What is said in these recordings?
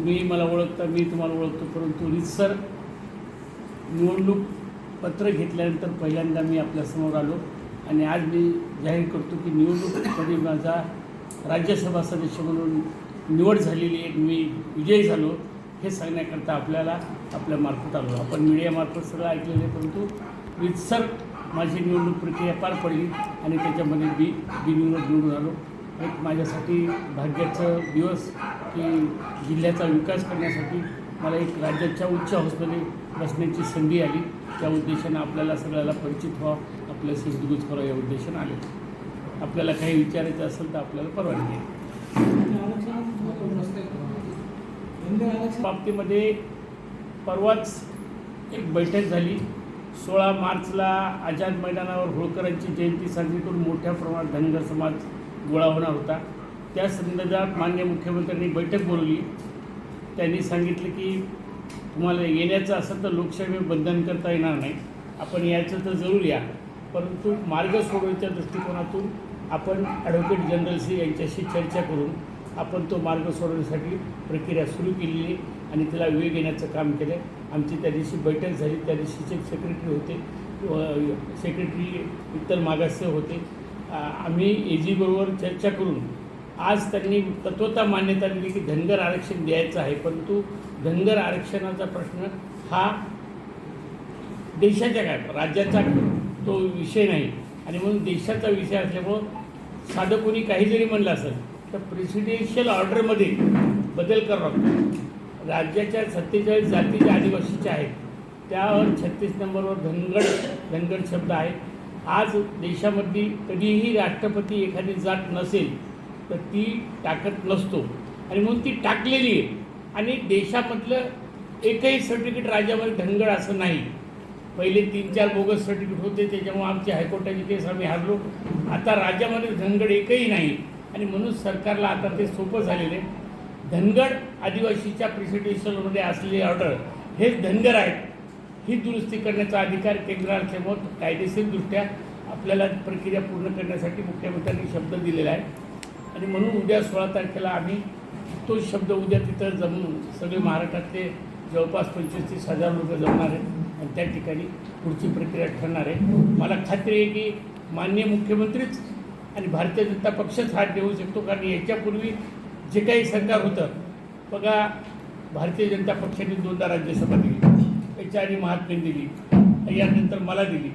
तुम्ही मला ओळखता, मी तुम्हाला ओळखतो, परंतु रीतसर निवडणूक पत्र घेतल्यानंतर पहिल्यांदा मी आपल्यासमोर आलो आणि आज मी जाहीर करतो की निवडणुकीमध्ये माझा राज्यसभा सदस्य म्हणून निवड झालेली आहे, मी विजयी झालो हे सांगण्याकरता आपल्या मार्फत आलो. आपण मीडियामार्फत सगळं ऐकलेलं आहे, परंतु रीतसर माझी निवडणूक प्रक्रिया पार पडली आणि त्याच्यामध्ये निवडून आलो. एक माझ्यासाठी भाग्याचं दिवस की जिल्ह्याचा विकास करण्यासाठी मला एक राज्याच्या उच्च हौसमध्ये बसण्याची संधी आली. त्या उद्देशानं आपल्याला सगळ्याला परिचित व्हावं, आपल्याशी हितगुज करावं या उद्देशानं आले. आपल्याला काही विचारायचं असेल तर आपल्याला परवानगी आहे. बाबतीमध्ये परवाच एक बैठक झाली. 16 मार्चला आझाद मैदानावर होळकरांची जयंती साजरी करून मोठ्या प्रमाणात धनगर समाज गोळा होणार होता. त्या संदर्भात माननीय मुख्यमंत्र्यांनी बैठक बोलवली. त्यांनी सांगितलं की तुम्हाला येण्याचं असेल तर लोकशाही बंधन करता येणार नाही, आपण यायचं तर जरूर या, परंतु मार्ग सोडवण्याच्या दृष्टिकोनातून आपण ॲडव्होकेट जनरलशी यांच्याशी चर्चा करून आपण तो मार्ग सोडवण्यासाठी प्रक्रिया सुरू केलेली आहे आणि तिला वेग येण्याचं काम केलं आहे. आमची त्या दिवशी बैठक झाली. त्या दिवशीचे सेक्रेटरी होते, सेक्रेटरी विठ्ठल मागासे होते. आम्ही एजीबरोबर चर्चा करून आज त्यांनी तत्वता मान्यता दिली की धनगर आरक्षण द्यायचं आहे, परंतु धनगर आरक्षणाचा प्रश्न हा देशाच्या काय राज्याचा तो विषय नाही आणि म्हणून देशाचा विषय असल्यामुळं साधं कोणी काही जरी म्हणलं असेल तर प्रेसिडेन्शियल ऑर्डरमध्ये बदल करावा लागतो. राज्याच्या 47 जाती ज्या आदिवासीच्या आहेत त्यावर 36 नंबरवर धनगड शब्द आहे. आज देशामधली कधीही राष्ट्रपती एखादी जात नसेल तर ती टाकत नसतो आणि म्हणून ती टाकलेली आहे आणि देशामधलं एकही सर्टिफिकेट राज्यामध्ये धनगड असं नाही. पहिले 3-4 बोगस सर्टिफिकेट होते, त्याच्यामुळे आमची हायकोर्टाची केस आम्ही हारलो. आता राज्यामध्ये धनगड एकही नाही आणि म्हणून सरकारला आता ते सोपं झालेलं आहे. धनगड आदिवासीच्या प्रेसिडेन्शियलमध्ये असलेले ऑर्डर हेच धनगर आहेत, ही दुरुस्ती करण्याचा अधिकार केंद्राला असल्यामुळं कायदेशीरदृष्ट्या आपल्याला प्रक्रिया पूर्ण करण्यासाठी मुख्यमंत्र्यांनी शब्द दिलेला आहे आणि म्हणून उद्या 16 तारखेला आम्ही तो शब्द उद्या तिथं जमून सगळे महाराष्ट्रातले जवळपास 25-30 हजार लोक जमणार आहेत आणि त्या ठिकाणी पुढची प्रक्रिया ठरणार आहे. मला खात्री आहे की माननीय मुख्यमंत्रीच आणि भारतीय जनता पक्षच हात देऊ शकतो, कारण याच्यापूर्वी जे काही सरकार होतं बघा, भारतीय जनता पक्षाने 2दा राज्यसभा दिली, याच्या आधी महात्मेने दिली, यानंतर मला दिली.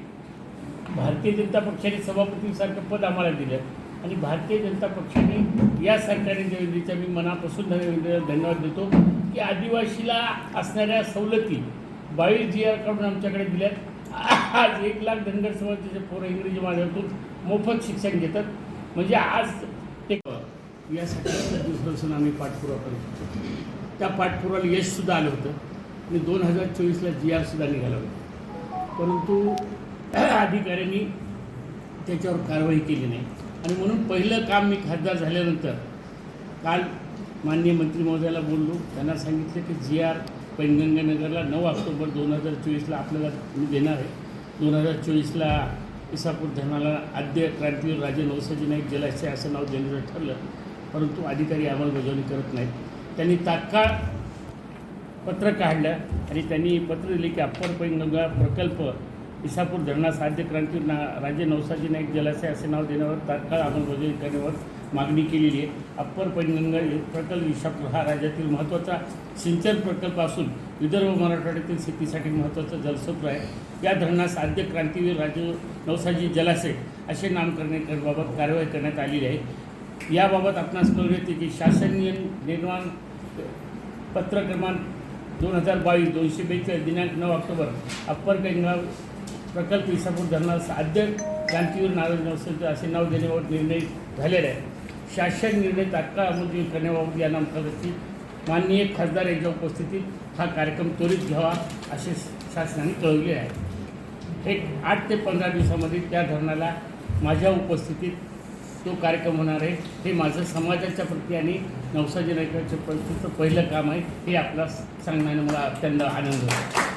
भारतीय जनता पक्षाने सभापतीसारखं पद आम्हाला दिलं आणि भारतीय जनता पक्षाने या सरकारने देवेंद्रच्या मी मनापासून धन्यवाद देतो की आदिवासीला असणाऱ्या सवलती 22 GR काढून आमच्याकडे दिल्यात. आज 1 लाख धनगर समाजाचे पोरं इंग्रजी माध्यमातून मोफत शिक्षण घेतात. म्हणजे आज ते यासाठी दिवसापासून आम्ही पाठपुरावा करतो. त्या पाठपुरावाला यशसुद्धा आलं होतं आणि 2024ला GR सुद्धा निघाला होता, परंतु अधिकाऱ्यांनी त्याच्यावर कारवाई केली नाही आणि म्हणून पहिलं काम मी खासदार झाल्यानंतर काल माननीय मंत्री महोदयाला बोललो. त्यांना सांगितलं की GR पैनगंगानगरला 9 ऑक्टोबर 2024ला आपल्याला मी देणार आहे. 2024ला इसापूर धरणाला आद्य क्रांतीवीर राजे नवसाजी नाईक जलाशय असं नाव देण्याचं ठरलं, परंतु अधिकारी अंमलबजावणी करत नाहीत. त्यांनी तात्काळ पत्र काढलं आणि त्यांनी पत्र दिले की अप्पर पैनगंगा प्रकल्प इसापूर धरणास आद्य क्रांतीवीर राजे नवसाजी नाईक जलाशय असे नाव देण्यावर तात्काळ अंमलबजावणी करण्यावर मागणी केलेली आहे. अप्पर पैनगंगा प्रकल्प इसापूर हा राज्यातील महत्त्वाचा सिंचन प्रकल्प असून विदर्भ मराठवाड्यातील शेतीसाठी महत्त्वाचा जलस्रोत आहे. या धरणास आद्य क्रांतीवीर राजे नवसाजी जलाशय असे नामकरणाबाबत कारवाई करण्यात आलेली आहे. याबाबत आपणास कळून येते की शासन निर्माण पत्र क्रमांक 2022-242 दिनांक 9 ऑक्टोबर अप्पर पैनगंगा प्रकल्प इसापूर धरणास आद्य क्रांतीवीर नारायण नवसाजी असे नाव देण्याबाबत निर्णय झालेला आहे. शासन निर्णय तात्काळ अंमलबजावणी करण्याबाबत या नामकरणाची माननीय खासदार यांच्या उपस्थितीत हा कार्यक्रम त्वरित घ्यावा असे शासनाने कळवले आहे. एक 8 ते 15 दिवसामध्ये त्या धरणाला माझ्या उपस्थितीत तो कार्यक्रम होणार आहे. हे माझं समाजाच्या प्रती आणि नवसाजी नाईकांच्या परिस्थितीचं पहिलं काम आहे. हे आपल्याला सांगण्याने मला अत्यंत आनंद होतो.